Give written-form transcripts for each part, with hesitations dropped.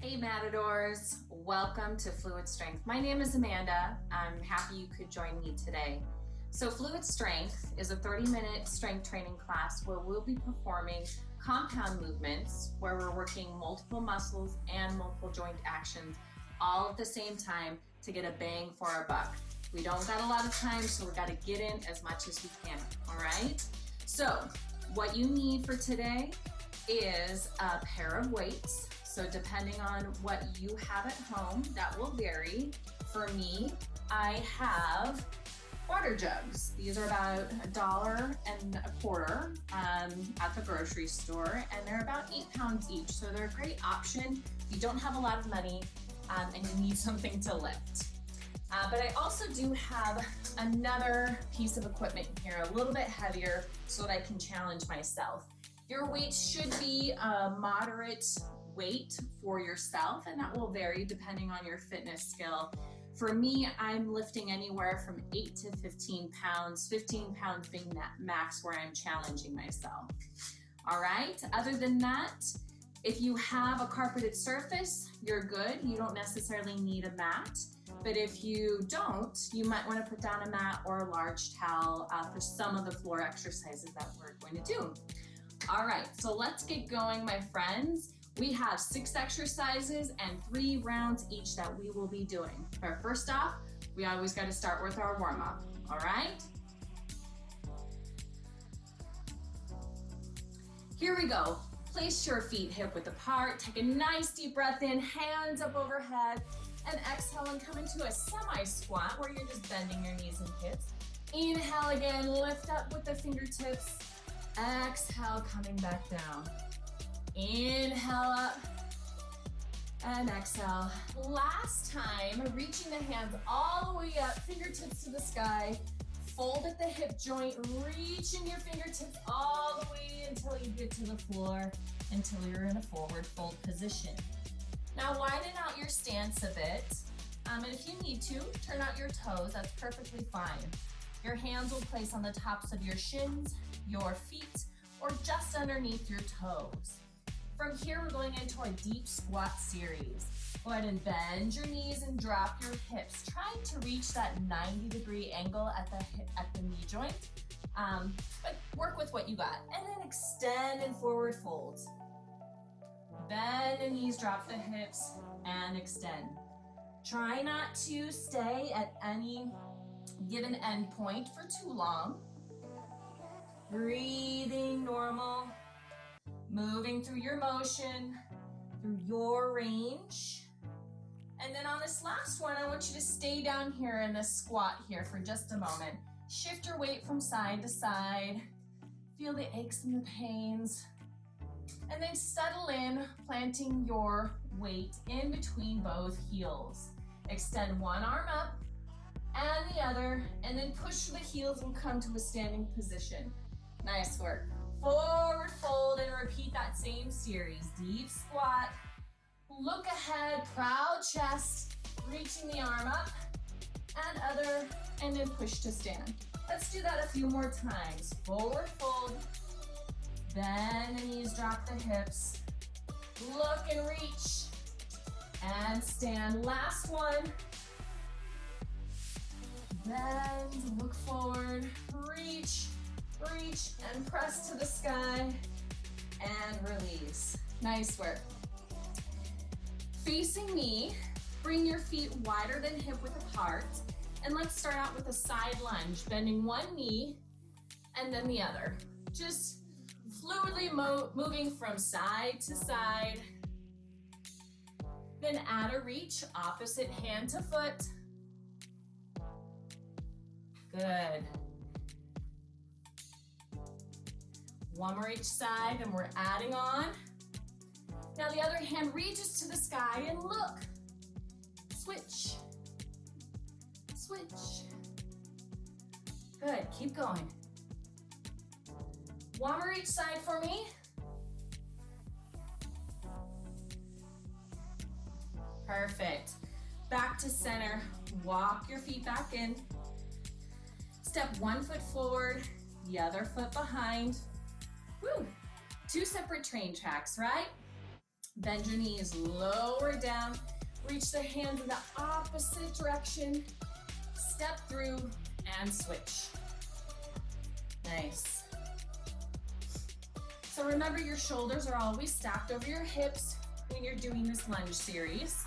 Hey Matadors, welcome to Fluid Strength. My name is Amanda. I'm happy you could join me today. So Fluid Strength is a 30-minute strength training class where we'll be performing compound movements where we're working multiple muscles and multiple joint actions all at the same time to get a bang for our buck. We don't got a lot of time, so we got to get in as much as we can, all right? So what you need for today is a pair of weights. So depending on what you have at home, that will vary. For me, I have water jugs. These are about $1.25 at the grocery store, and they're about 8 pounds each. So they're a great option if you don't have a lot of money and you need something to lift. But I also do have another piece of equipment here, a little bit heavier, so that I can challenge myself. Your weight should be a moderate weight for yourself, and that will vary depending on your fitness skill. For me, I'm lifting anywhere from 8 to 15 pounds, 15 pounds being that max where I'm challenging myself. All right, other than that, if you have a carpeted surface, you're good. You don't necessarily need a mat. But if you don't, you might want to put down a mat or a large towel for some of the floor exercises that we're going to do. All right, so let's get going, my friends. We have 6 exercises and 3 rounds each that we will be doing. But first off, we always got to start with our warm-up, all right? Here we go. Place your feet hip-width apart. Take a nice deep breath in, hands up overhead, and exhale and come into a semi-squat where you're just bending your knees and hips. Inhale again, lift up with the fingertips. Exhale, coming back down. Inhale up and exhale. Last time, reaching the hands all the way up, fingertips to the sky. Fold at the hip joint, reaching your fingertips all the way until you get to the floor, until you're in a forward fold position. Now widen out your stance a bit, and if you need to, turn out your toes, that's perfectly fine. Your hands will place on the tops of your shins, your feet, or just underneath your toes. From here, we're going into our deep squat series. Go ahead and bend your knees and drop your hips, trying to reach that 90-degree angle at the knee joint, but work with what you got. And then extend and forward fold. Bend the knees, drop the hips, and extend. Try not to stay at any given end point for too long. Breathing normal, moving through your motion, through your range. And then on this last one, I want you to stay down here in this squat here for just a moment. Shift your weight from side to side. Feel the aches and the pains. And then settle in, planting your weight in between both heels. Extend one arm up and the other, and then push the heels and come to a standing position. Nice work. Forward fold and repeat that same series. Deep squat, look ahead, proud chest, reaching the arm up and other, and then push to stand. Let's do that a few more times. Forward fold, bend the knees, drop the hips, look and reach, and stand. Last one. Bend, look forward, reach, and press to the sky, and release. Nice work. Facing me, bring your feet wider than hip width apart, and let's start out with a side lunge, bending one knee and then the other. Just fluidly moving from side to side. Then add a reach, opposite hand to foot. Good. One more each side, and we're adding on. Now the other hand reaches to the sky and look. Switch. Switch. Good, keep going. One more each side for me. Perfect. Back to center. Walk your feet back in. Step one foot forward, the other foot behind. Woo! 2 separate train tracks, right? Bend your knees, lower down, reach the hands in the opposite direction, step through and switch. Nice. So remember, your shoulders are always stacked over your hips when you're doing this lunge series.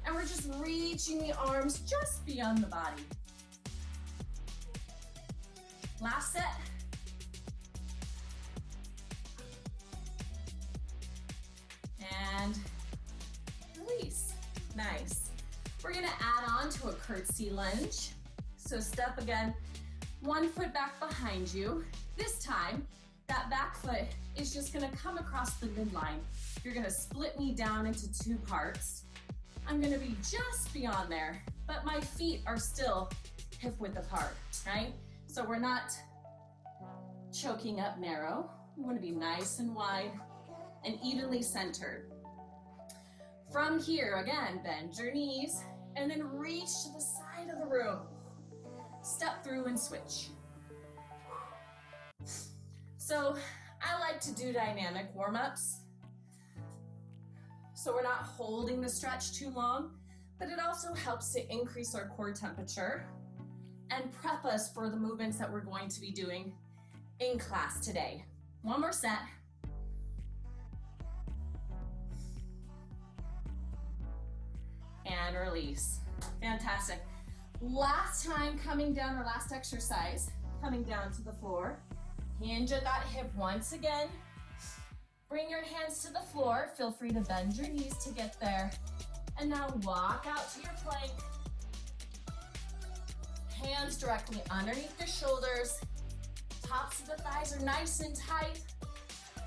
And we're just reaching the arms just beyond the body. Last set. And release. Nice. We're gonna add on to a curtsy lunge. So step again, one foot back behind you. This time, that back foot is just gonna come across the midline. You're gonna split me down into two parts. I'm gonna be just beyond there, but my feet are still hip width apart, right? So we're not choking up narrow. We wanna be nice and wide and evenly centered. From here, again, bend your knees and then reach to the side of the room. Step through and switch. So I like to do dynamic warm-ups. So we're not holding the stretch too long, but it also helps to increase our core temperature and prep us for the movements that we're going to be doing in class today. One more set. And release. Fantastic. Last time coming down, or last exercise, coming down to the floor. Hinge at that hip once again. Bring your hands to the floor. Feel free to bend your knees to get there. And now walk out to your plank. Hands directly underneath the shoulders. Tops of the thighs are nice and tight.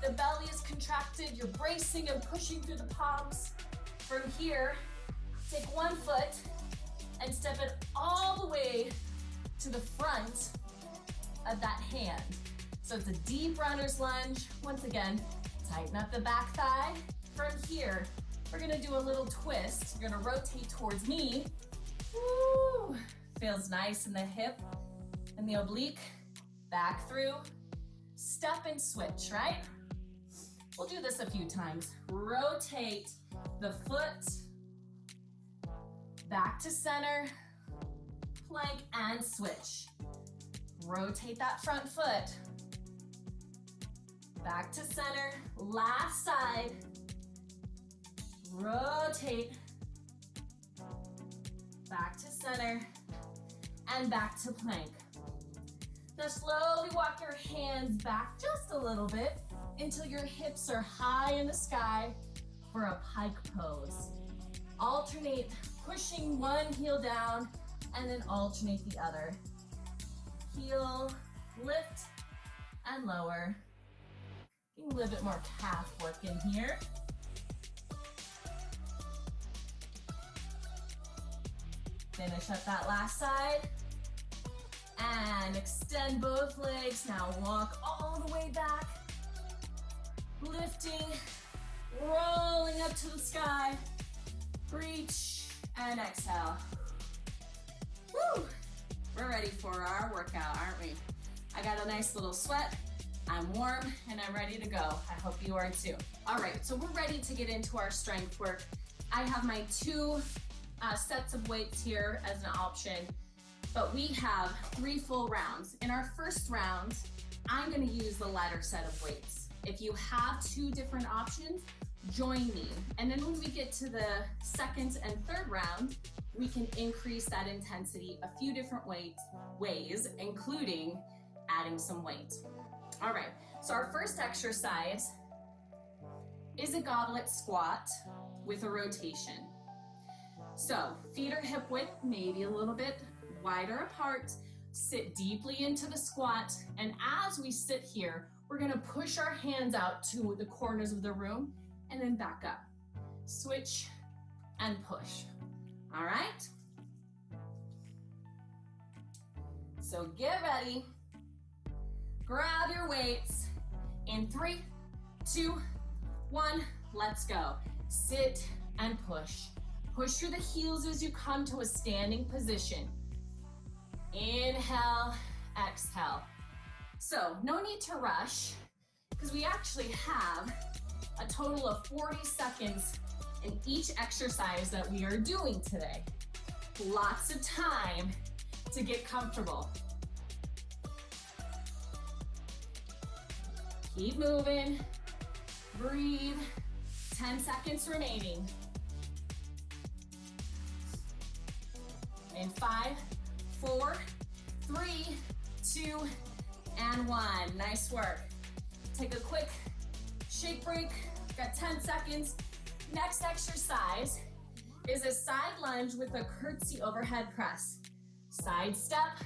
The belly is contracted. You're bracing and pushing through the palms. From here, take one foot and step it all the way to the front of that hand. So it's a deep runner's lunge. Once again, tighten up the back thigh. From here, we're gonna do a little twist. You're gonna rotate towards me. Woo! Feels nice in the hip and the oblique. Back through, step and switch, right? We'll do this a few times. Rotate the foot, back to center, plank and switch. Rotate that front foot, back to center, last side, rotate, back to center, and back to plank. Now slowly walk your hands back just a little bit until your hips are high in the sky for a pike pose. Alternate pushing one heel down and then alternate the other. Heel, lift, and lower. Getting a little bit more calf work in here. Finish up that last side. And extend both legs. Now walk all the way back. Lifting, rolling up to the sky. Reach and exhale. Woo! We're ready for our workout, aren't we? I got a nice little sweat. I'm warm and I'm ready to go. I hope you are too. All right, so we're ready to get into our strength work. I have my two sets of weights here as an option, but we have 3 full rounds. In our first round, I'm gonna use the lighter set of weights. If you have 2 different options, join me. And then when we get to the second and third round, we can increase that intensity a few different ways, including adding some weight. All right, so our first exercise is a goblet squat with a rotation. So feet are hip width, maybe a little bit wider apart. Sit deeply into the squat. And as we sit here, we're gonna push our hands out to the corners of the room and then back up. Switch and push. All right? So get ready. Grab your weights. In 3, 2, 1, let's go. Sit and push. Push through the heels as you come to a standing position. Inhale, exhale. So no need to rush because we actually have a total of 40 seconds in each exercise that we are doing today. Lots of time to get comfortable. Keep moving, breathe, 10 seconds remaining. In 5, 4, 3, 2, and 1. Nice work. Take a quick shake break. Got 10 seconds. Next exercise is a side lunge with a curtsy overhead press. Side step,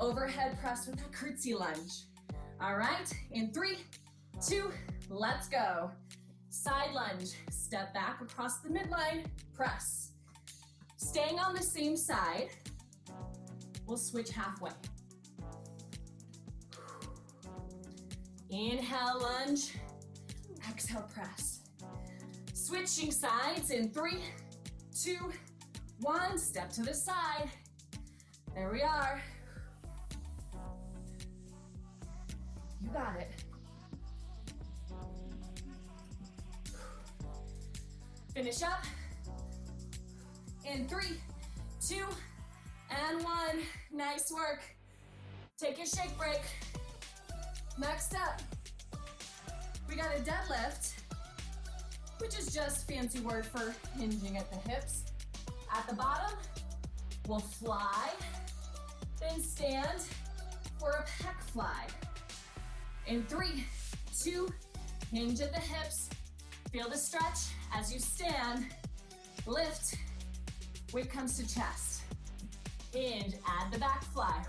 overhead press with a curtsy lunge. All right, in 3, 2, let's go. Side lunge, step back across the midline, press. Staying on the same side, we'll switch halfway. Inhale, lunge, exhale, press. Switching sides in 3, 2, 1, step to the side. There we are. You got it. Finish up. In 3, 2, and 1. Nice work. Take your shake break. Next up, we got a deadlift, which is just fancy word for hinging at the hips. At the bottom, we'll fly, then stand for a pec fly. In 3, 2, hinge at the hips. Feel the stretch as you stand. Lift, weight comes to chest. Hinge, add the back fly.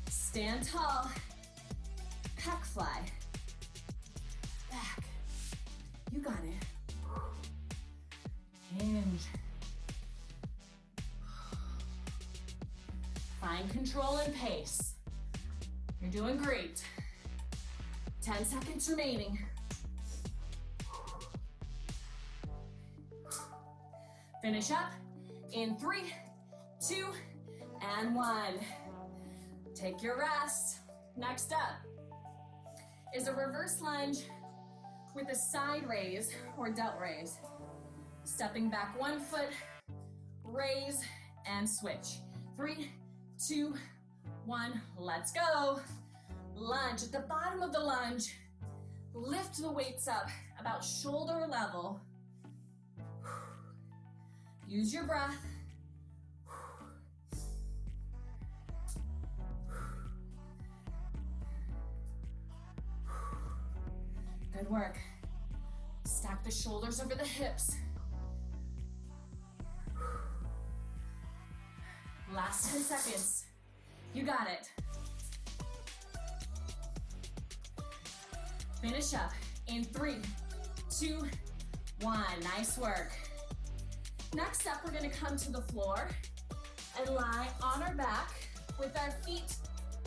Stand tall, pec fly. Back, you got it. Hinge. Find control and pace. You're doing great. 10 seconds remaining. Finish up in 3, 2, and 1. Take your rest. Next up is a reverse lunge with a side raise or delt raise. Stepping back 1 foot, raise, and switch. 3, 2, 1, let's go. Lunge. At the bottom of the lunge, lift the weights up about shoulder level. Use your breath. Good work. Stack the shoulders over the hips. Last 10 seconds. You got it. Finish up in 3, 2, 1. Nice work. Next up, we're gonna come to the floor and lie on our back with our feet,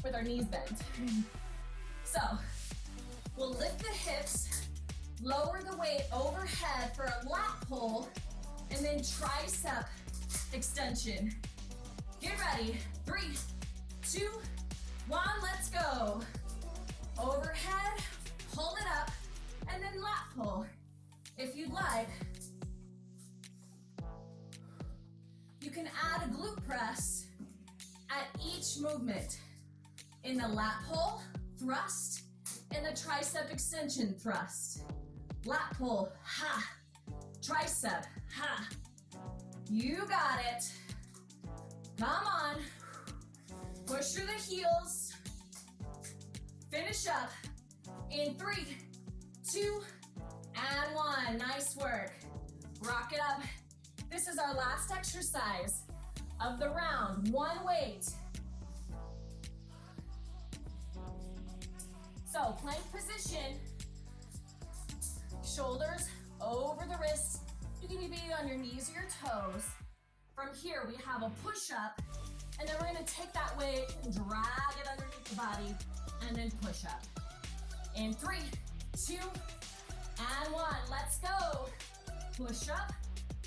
with our knees bent. So, we'll lift the hips, lower the weight overhead for a lat pull, and then tricep extension. Get ready. 3, 2, 1, let's go. Overhead, pull it up, and then lat pull. If you'd like, you can add a glute press at each movement. In the lat pull, thrust, and the tricep extension, thrust. Lat pull, ha. Tricep, ha. You got it. Come on. Push through the heels. Finish up in 3, 2, and 1. Nice work. Rock it up. This is our last exercise of the round. 1 weight. So, plank position. Shoulders over the wrists. You can be on your knees or your toes. From here, we have a push-up, and then we're gonna take that weight and drag it underneath the body, and then push up. In 3, 2, and 1. Let's go. Push up.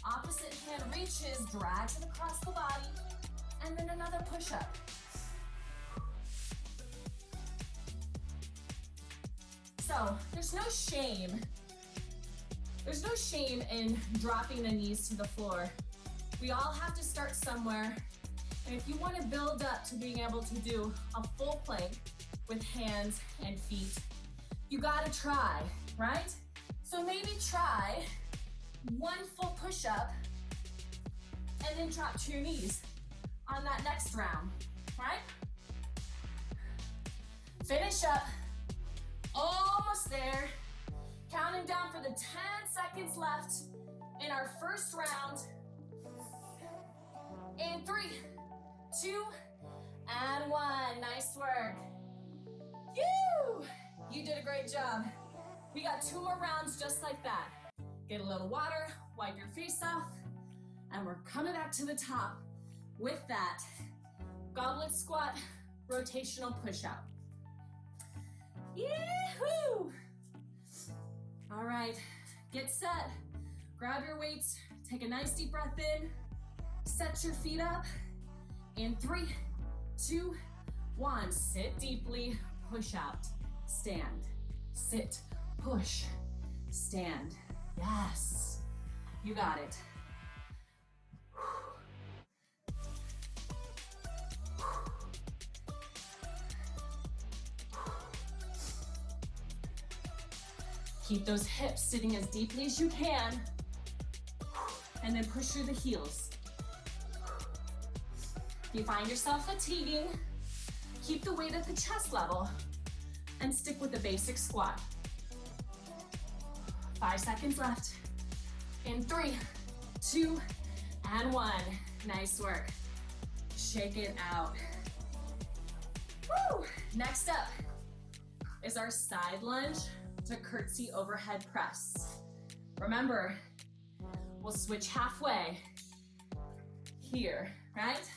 Opposite hand reaches, drags it across the body, and then another push-up. So there's no shame. There's no shame in dropping the knees to the floor. We all have to start somewhere. And if you want to build up to being able to do a full plank with hands and feet, you got to try, right? So maybe try one full push-up and then drop to your knees on that next round, right? Finish up, almost there. Counting down for the 10 seconds left in our first round. In 3, 2, and 1. Nice work. Phew! You did a great job. We got 2 more rounds just like that. Get a little water, wipe your face off, and we're coming back to the top with that goblet squat, rotational push-up. Yee-hoo! All right, get set. Grab your weights, take a nice deep breath in, set your feet up. In 3, 2, 1, sit deeply, push out, stand, sit, push, stand. Yes, you got it. Keep those hips sitting as deeply as you can, and then push through the heels. If you find yourself fatiguing, keep the weight at the chest level and stick with the basic squat. 5 seconds left. In 3, 2, and 1. Nice work. Shake it out. Woo! Next up is our side lunge to curtsy overhead press. Remember, we'll switch halfway here, right?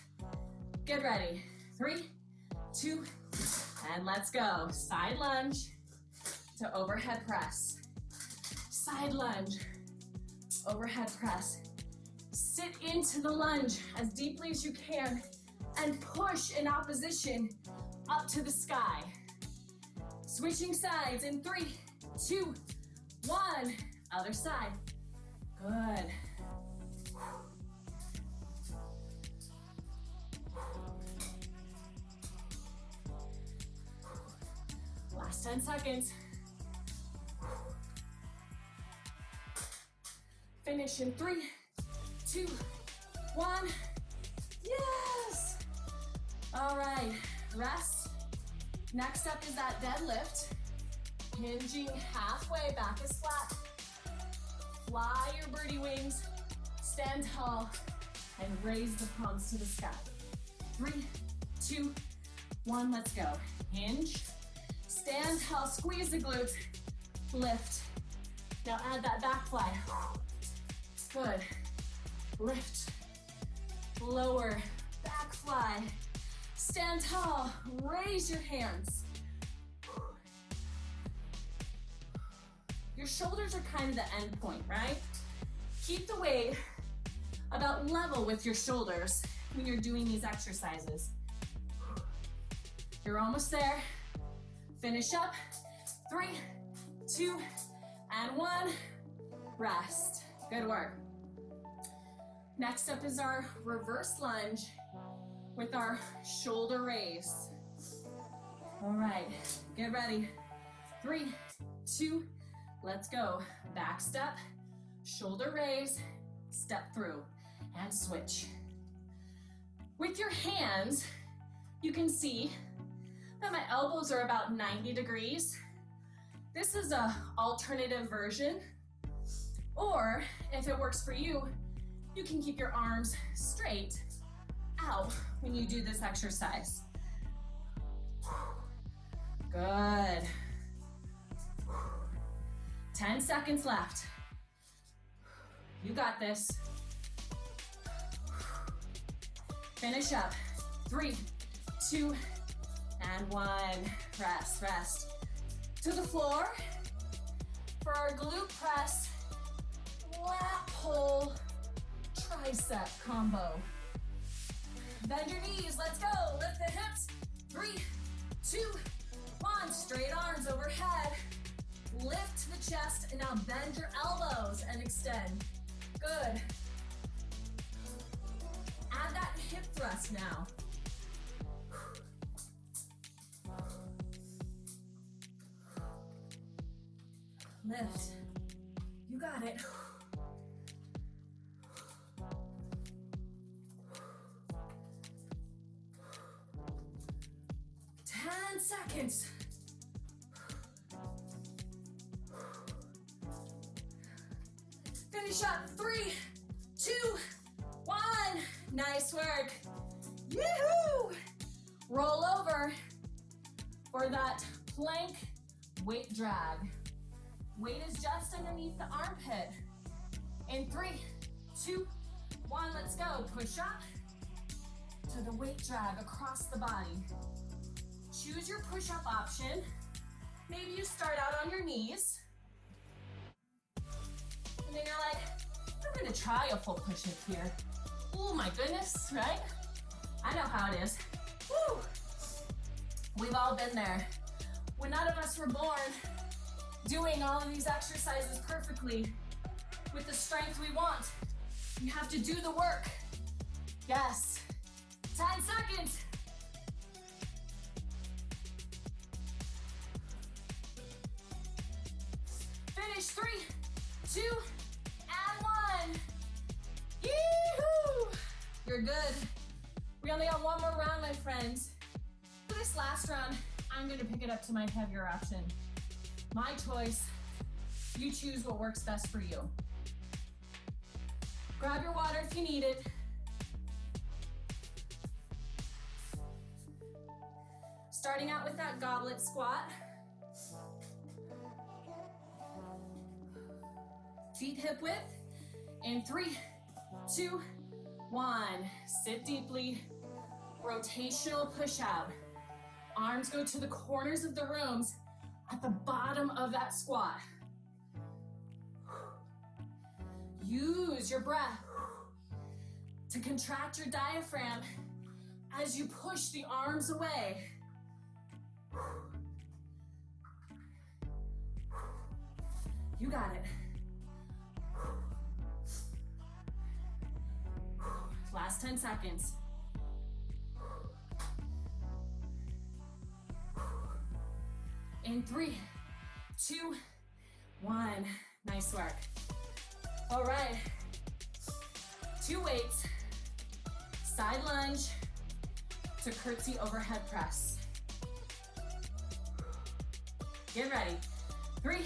Get ready. 3, 2, and let's go. Side lunge to overhead press. Side lunge, overhead press. Sit into the lunge as deeply as you can and push in opposition up to the sky. Switching sides in 3, 2, 1. Other side. Good. Last 10 seconds. Finish in 3, 2, 1. Yes! All right, rest. Next up is that deadlift. Hinging halfway, back is flat. Fly your birdie wings, stand tall, and raise the palms to the sky. 3, 2, 1, let's go. Hinge, stand tall, squeeze the glutes, lift. Now add that back fly. Good. Lift, lower, back fly. Stand tall, raise your hands. Your shoulders are kind of the end point, right? Keep the weight about level with your shoulders when you're doing these exercises. You're almost there. Finish up. 3, 2, and 1. Rest. Good work. Next up is our reverse lunge with our shoulder raise. All right, get ready. 3, 2, let's go. Back step, shoulder raise, step through, and switch. With your hands, you can see that my elbows are about 90 degrees. This is an alternative version. Or if it works for you, you can keep your arms straight out when you do this exercise. Good. 10 seconds left. You got this. Finish up. 3, 2, and 1. Rest, rest. To the floor for our glute press, lat pull, tricep combo. Bend your knees, let's go. Lift the hips. 3, 2, 1. Straight arms overhead. Lift the chest and now bend your elbows and extend. Good. Add that hip thrust now. Lift. You got it. 10 seconds. Finish up. 3, 2, 1. Nice work. Yoo-hoo! Roll over for that plank weight drag. Weight is just underneath the armpit. In 3, 2, 1, let's go. Push up to the weight drag across the body. Choose your push-up option. Maybe you start out on your knees. And then you're like, I'm gonna try a full push-up here. Oh my goodness, right? I know how it is. Woo! We've all been there. When none of us were born doing all of these exercises perfectly with the strength we want, you have to do the work. Yes. 10 seconds. Finish. 3, 2, and 1. Yee-hoo! You're good. We only got one more round, my friends. For this last round, I'm gonna pick it up to my heavier option. My choice. You choose what works best for you. Grab your water if you need it. Starting out with that goblet squat. Feet hip width. In 3, 2, 1. Sit deeply. Rotational push out. Arms go to the corners of the rooms at the bottom of that squat. Use your breath to contract your diaphragm as you push the arms away. You got it. Last 10 seconds. In 3, 2, 1. Nice work. All right. 2 weights. Side lunge to curtsy overhead press. Get ready. 3,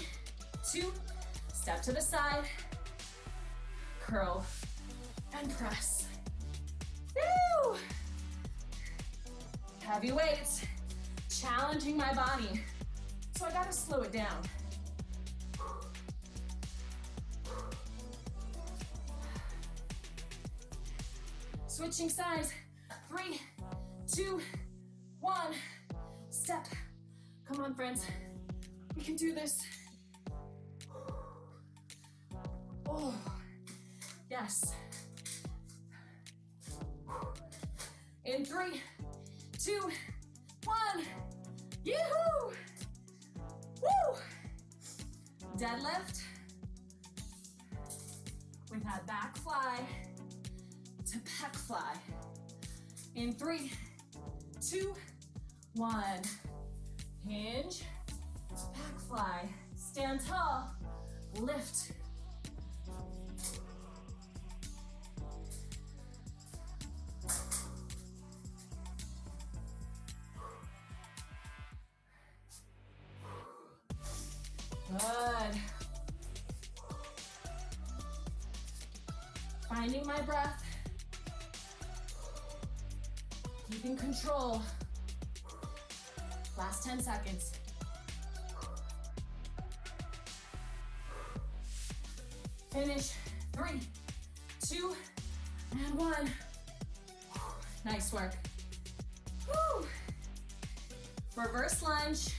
2, step to the side, curl, and press. Woo! Heavy weights, challenging my body. So I gotta slow it down. Switching sides. 3, 2, 1. Step. Come on, friends. We can do this. Oh, yes. In 3, 2, 1. Yoo-hoo! Woo! Deadlift with that back fly to pec fly. In 3, 2, 1. Hinge, back fly. Stand tall, lift. Good. Finding my breath. Keeping control. Last 10 seconds. Finish. 3, 2, and 1. Nice work. Woo. Reverse lunge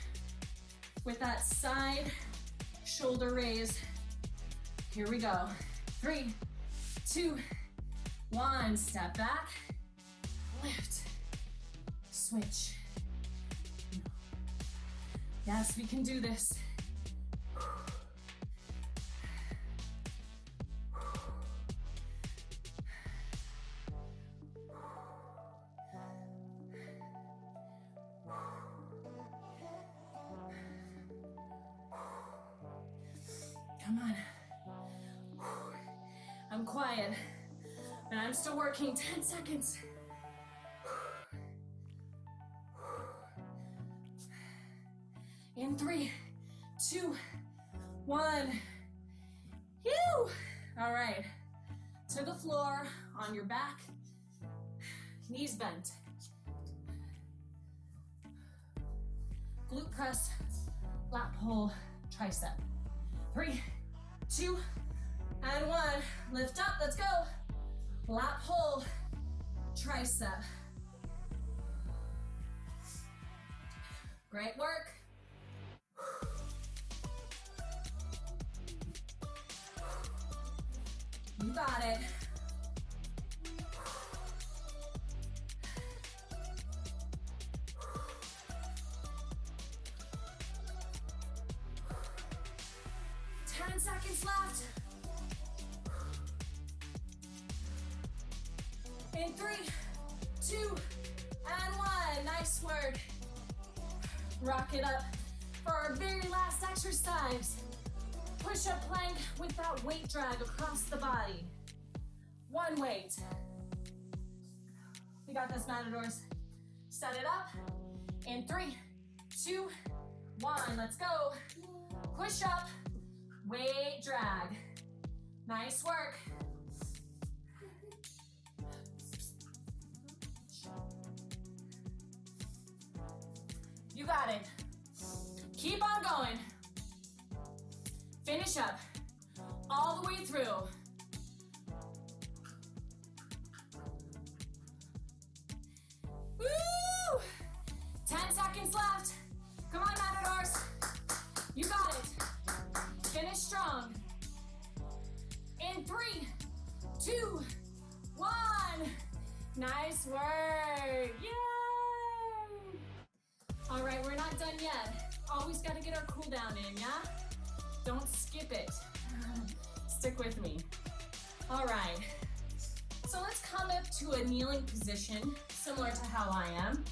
with that side shoulder raise. Here we go. 3, 2, 1. Step back, lift, switch. Yes, we can do this. I'm quiet, but I'm still working. 10 seconds. In 3, 2, 1. Phew! All right, to the floor, on your back, knees bent. Glute press, lat pull, tricep. 3, 2, and 1. Lift up, let's go. Lat pull, tricep. Great work. You got it. Seconds left. In 3, 2, and 1. Nice work. Rock it up for our very last exercise. Push-up plank with that weight drag across the body. One weight. We got this, Matadors. Set it up. In 3, 2, 1. Let's go. Push up. Weight drag. Nice work. You got it. Keep on going. Finish up. All the way through. Woo! 10 seconds left. Come on, Matadors. You got it. Finish strong. In 3, 2, 1. Nice work. Yay! All right, we're not done yet. Always got to get our cool down in, yeah? Don't skip it. Stick with me. All right. So let's come up to a kneeling position, similar to how I am.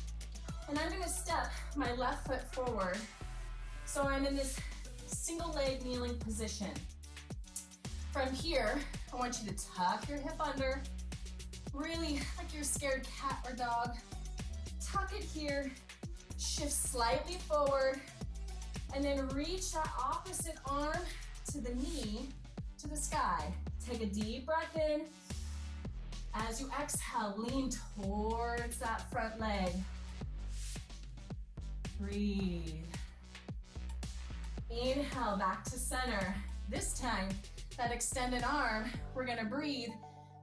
And I'm going to step my left foot forward. So I'm in this single leg kneeling position. From here, I want you to tuck your hip under, really like you're a scared cat or dog. Tuck it here, shift slightly forward, and then reach that opposite arm to the knee, to the sky. Take a deep breath in. As you exhale, lean towards that front leg. Breathe. Inhale, back to center. This time, that extended arm, we're gonna breathe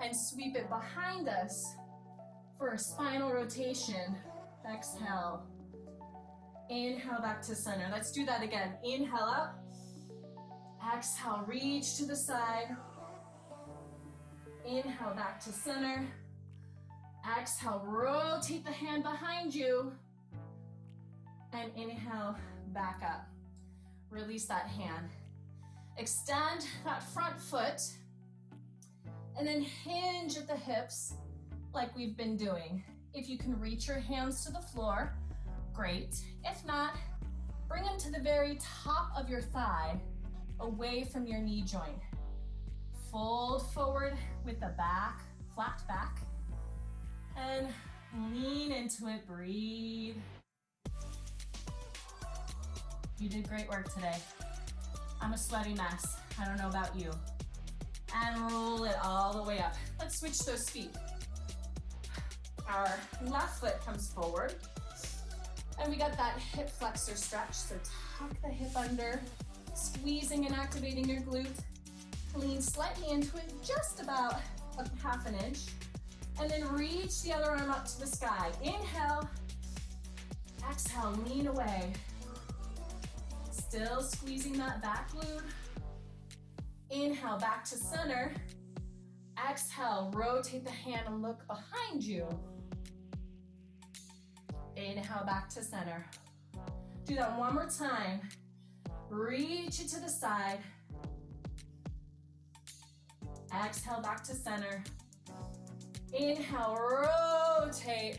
and sweep it behind us for a spinal rotation. Exhale. Inhale, back to center. Let's do that again. Inhale up. Exhale, reach to the side. Inhale, back to center. Exhale, rotate the hand behind you. And inhale, back up. Release that hand. Extend that front foot. And then hinge at the hips like we've been doing. If you can reach your hands to the floor, great. If not, bring them to the very top of your thigh, away from your knee joint. Fold forward with the back, flat back, and lean into it, breathe. You did great work today. I'm a sweaty mess. I don't know about you. And roll it all the way up. Let's switch those feet. Our left foot comes forward. And we got that hip flexor stretch. So tuck the hip under, squeezing and activating your glute. Lean slightly into it, just about a half an inch. And then reach the other arm up to the sky. Inhale. Exhale, lean away. Still squeezing that back glute. Inhale, back to center. Exhale, rotate the hand and look behind you. Inhale, back to center. Do that one more time. Reach it to the side. Exhale, back to center. Inhale, rotate.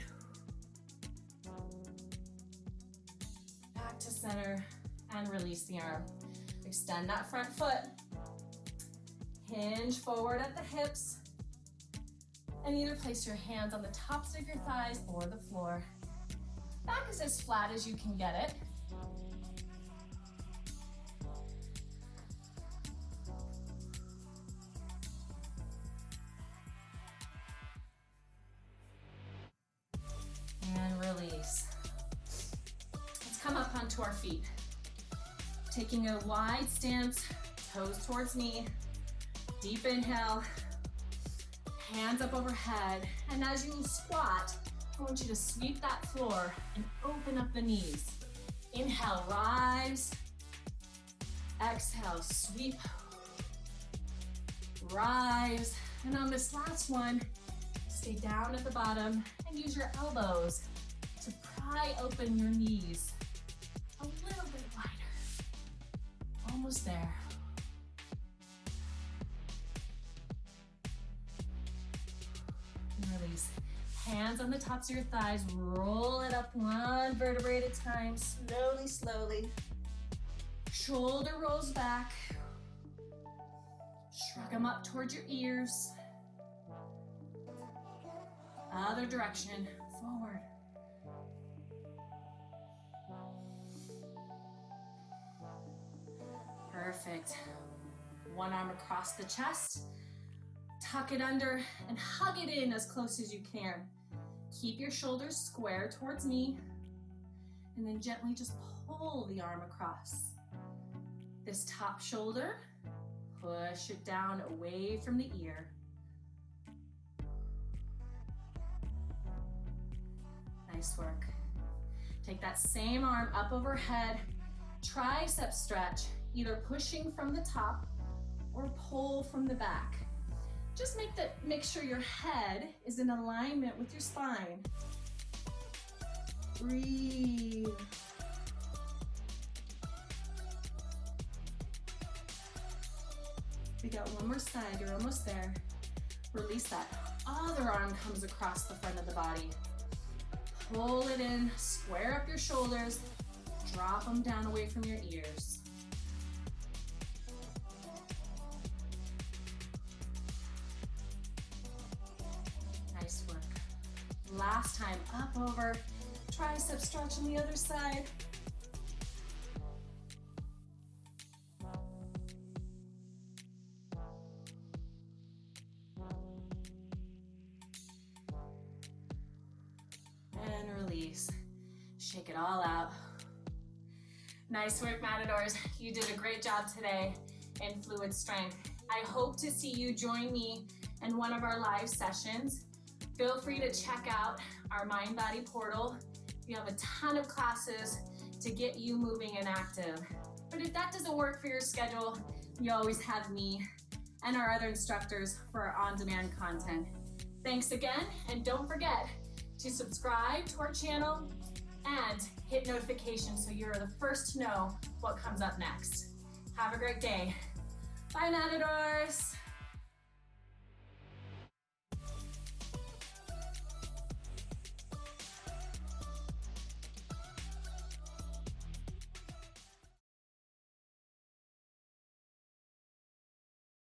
Back to center and release the arm. Extend that front foot. Hinge forward at the hips. And either place your hands on the tops of your thighs or the floor. Back is as flat as you can get it. And release. Let's come up onto our feet. Taking a wide stance, toes towards knee. Deep inhale. Hands up overhead, and as you squat, I want you to sweep that floor and open up the knees. Inhale, rise. Exhale, sweep. Rise. And on this last one, stay down at the bottom and use your elbows to pry open your knees a little bit wider. Almost there. Release. Hands on the tops of your thighs, roll it up one vertebrae at a time, slowly, slowly. Shoulder rolls back. Shrug them up towards your ears. Other direction, forward. Perfect. One arm across the chest. Tuck it under and hug it in as close as you can. Keep your shoulders square towards me, and then gently just pull the arm across. This top shoulder, push it down away from the ear. Nice work. Take that same arm up overhead, tricep stretch, either pushing from the top or pull from the back. Just make sure your head is in alignment with your spine. Breathe. We got one more side, you're almost there. Release that. Other arm comes across the front of the body. Pull it in, square up your shoulders, drop them down away from your ears. Nice work. Last time, up over, tricep stretch on the other side. And release. Shake it all out. Nice work, Matadors. You did a great job today in fluid strength. I hope to see you join me in one of our live sessions. Feel free to check out our MindBody portal. We have a ton of classes to get you moving and active. But if that doesn't work for your schedule, you always have me and our other instructors for our on-demand content. Thanks again, and don't forget to subscribe to our channel and hit notifications so you're the first to know what comes up next. Have a great day. Bye, Matadors.